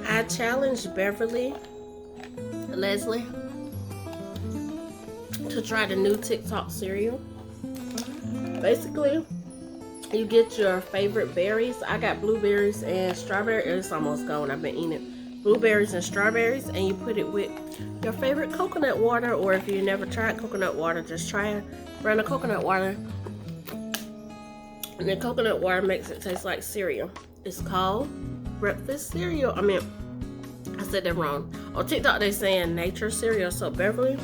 I challenged Beverly Leslie to try the new TikTok cereal. Basically, you get your favorite berries. I got blueberries and strawberries. It's almost gone. I've been eating it. Blueberries and strawberries, and you put it with your favorite coconut water, or if you never tried coconut water, just try it. Run the coconut water, and the coconut water makes it taste like cereal. It's called breakfast cereal. I said that wrong. On TikTok, they saying nature cereal. So Beverly,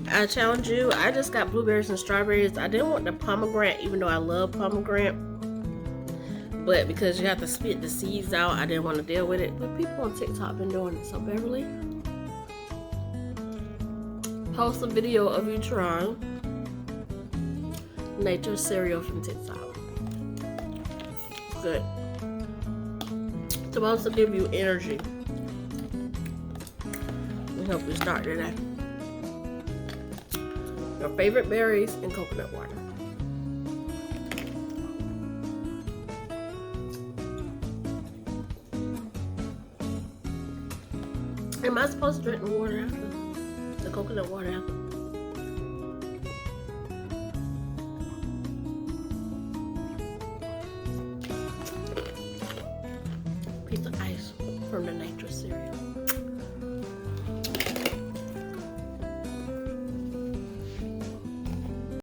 I challenge you. I just got blueberries and strawberries. I didn't want the pomegranate, even though I love pomegranate. But because you have to spit the seeds out, I didn't want to deal with it. But people on TikTok been doing it. So Beverly, post a video of you trying nature cereal from TikTok. Good. It's supposed to give you energy. We hope you start today. Your favorite berries and coconut water. Am I supposed to drink the water after? The coconut water after? Piece of ice from the nature cereal.